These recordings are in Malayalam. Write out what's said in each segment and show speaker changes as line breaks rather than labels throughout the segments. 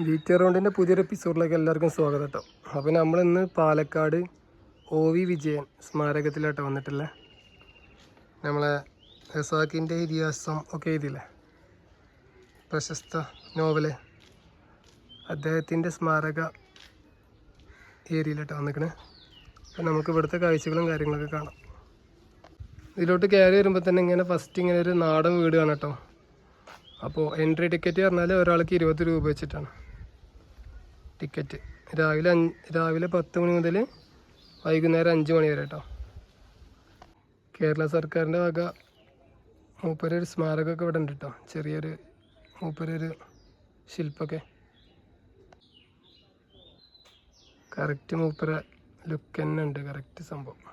ബീറ്റ് റൗണ്ടിൻ്റെ പുതിയൊരു എപ്പിസോഡിലേക്ക് എല്ലാവർക്കും സ്വാഗതം കേട്ടോ. അപ്പോൾ നമ്മളിന്ന് പാലക്കാട് OV വിജയൻ സ്മാരകത്തിലാട്ടോ വന്നിട്ടില്ലേ. നമ്മളെ ഖസാക്കിൻ്റെ ഇതിഹാസം ഒക്കെ എഴുതിയില്ലേ, പ്രശസ്ത നോവല്, അദ്ദേഹത്തിൻ്റെ സ്മാരക ഏരിയയിലാട്ടോ വന്നിക്കണേ. അപ്പോൾ നമുക്ക് ഇവിടുത്തെ കാഴ്ചകളും കാര്യങ്ങളൊക്കെ കാണാം. ഇതിലോട്ട് കയറി വരുമ്പോൾ തന്നെ ഇങ്ങനെ ഫസ്റ്റ് ഇങ്ങനെ ഒരു നാടൻ വീട് കാണാം കേട്ടോ. അപ്പോൾ എൻട്രി ടിക്കറ്റ് പറഞ്ഞാൽ ഒരാൾക്ക് 20 രൂപ വെച്ചിട്ടാണ് ടിക്കറ്റ്. രാവിലെ 10 മണി മുതൽ വൈകുന്നേരം 5 മണി വരെ കേട്ടോ. കേരള സർക്കാരിൻ്റെ വക മൂപ്പരൊരു സ്മാരകമൊക്കെ ഇവിടെ ഉണ്ട് കേട്ടോ. ചെറിയൊരു മൂപ്പരൊരു ശില്പമൊക്കെ കറക്റ്റ് മൂപ്പര ലുക്ക് തന്നെ ഉണ്ട്. കറക്റ്റ് സംഭവം.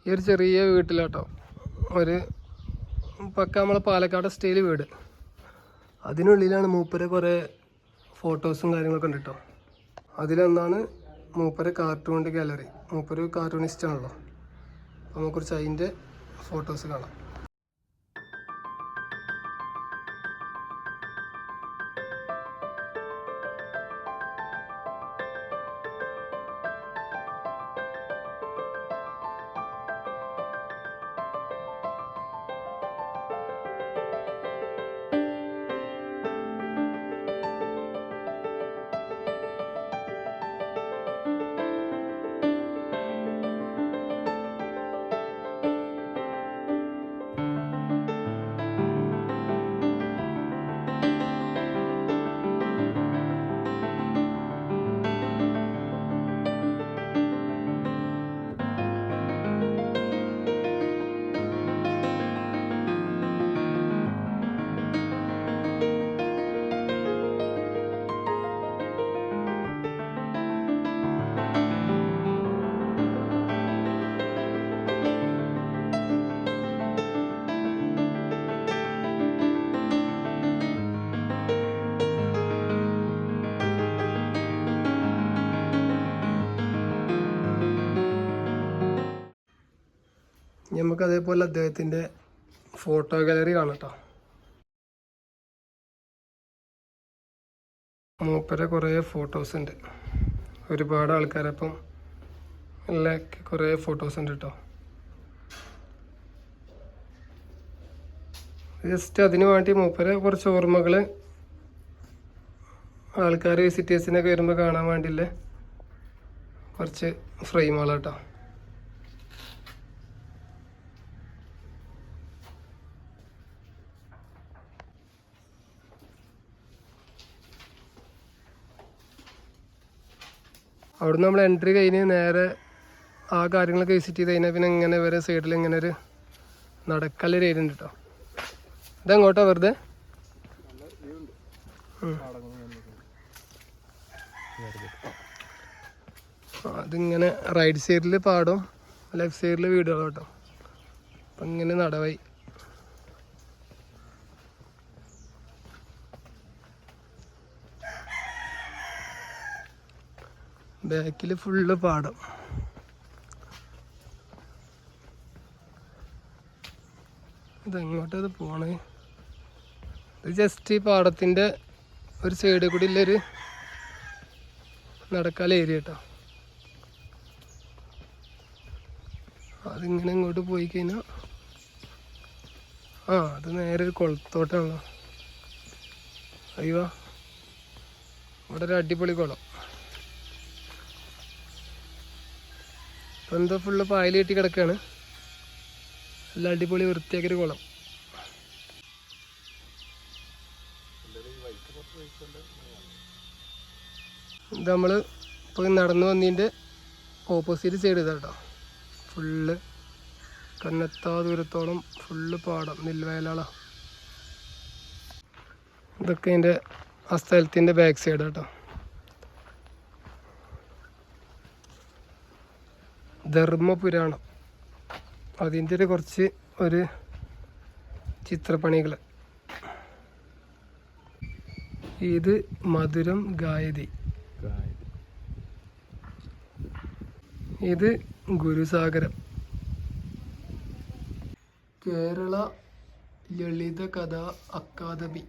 ഈ ഒരു ചെറിയ വീട്ടിലാട്ടോ, ഒരു പക്ക നമ്മളെ പാലക്കാട് സ്റ്റൈൽ വീട്. അതിനുള്ളിലാണ് മൂപ്പര കുറേ ഫോട്ടോസും കാര്യങ്ങളൊക്കെ ഉണ്ട് കേട്ടോ. അതിലൊന്നാണ് മൂപ്പര കാർട്ടൂണിൻ്റെ ഗാലറി. മൂപ്പര കാർട്ടൂണിസ്റ്റ് ആണല്ലോ. അപ്പോൾ നമുക്കുറിച്ച് അതിൻ്റെ ഫോട്ടോസ് കാണാം. നമുക്ക് അതേപോലെ അദ്ദേഹത്തിൻ്റെ ഫോട്ടോ ഗാലറി കാണാം കേട്ടോ. മൂപ്പരെ കുറേ ഫോട്ടോസ് ഉണ്ട്. ഒരുപാട് ആൾക്കാരപ്പം എല്ലാ കുറേ ഫോട്ടോസ് ഉണ്ട് കേട്ടോ. ജസ്റ്റ് അതിന് വേണ്ടി മൂപ്പരെ കുറച്ച് ഓർമ്മകൾ ആൾക്കാർ വിസിറ്റേഴ്സിനൊക്കെ വരുമ്പോൾ കാണാൻ വേണ്ടിയില്ലേ കുറച്ച് ഫ്രെയിമുകളാട്ടോ. അവിടുന്ന് നമ്മൾ എൻട്രി കഴിഞ്ഞ് നേരെ ആ കാര്യങ്ങളൊക്കെ വിസിറ്റ് ചെയ്ത് കഴിഞ്ഞാൽ പിന്നെ ഇങ്ങനെ വരെ സൈഡിൽ ഇങ്ങനെ ഒരു നടക്കല്ലൊരു ഏരിയ ഉണ്ട് കേട്ടോ. ഇതെങ്ങോട്ടാ വെറുതെ അതിങ്ങനെ റൈറ്റ് സൈഡിൽ പാടും, ലെഫ്റ്റ് സൈഡിൽ വീടുകളും കേട്ടോ. അപ്പം ഇങ്ങനെ നടവായി. ബാക്കിൽ ഫുള്ള് പാടം. ഇതെങ്ങോട്ടത് പോണേ? ഇത് ജസ്റ്റ് ഈ പാടത്തിൻ്റെ ഒരു സൈഡിൽ കൂടി ഉള്ളൊരു നടക്കാല ഏരിയ കേട്ടോ. അതിങ്ങനെ ഇങ്ങോട്ട് പോയി കഴിഞ്ഞാൽ അത് നേരെ ഒരു കുളത്തോട്ടാണല്ലോ. അയ്യോ, ഇവിടെ ഒരു അടിപൊളി കുളം. ഇപ്പം എന്തോ ഫുള്ള് പായൽ കെട്ടി കിടക്കുകയാണ്. നല്ല അടിപൊളി വൃത്തിയാക്കിയൊരു കുളം. ഇത് നമ്മൾ ഇപ്പോൾ നടന്നു വന്നതിൻ്റെ ഓപ്പോസിറ്റ് സൈഡ് ഇതാട്ടോ. ഫുള്ള് കന്നെത്താ ദൂരത്തോളം ഫുള്ള് പാടം, നെൽവയലാളാ. ഇതൊക്കെ അതിൻ്റെ ആ സ്ഥലത്തിൻ്റെ ബാക്ക് സൈഡ് കേട്ടോ. ധർമ്മപുരാണം, അതിൻ്റെ ഒരു കുറച്ച് ഒരു ചിത്രപ്പണികൾ. ഇത് മധുരം ഗായതി, ഇത് ഗുരുസാഗരം, കേരള ലളിത കഥാ അക്കാദമി,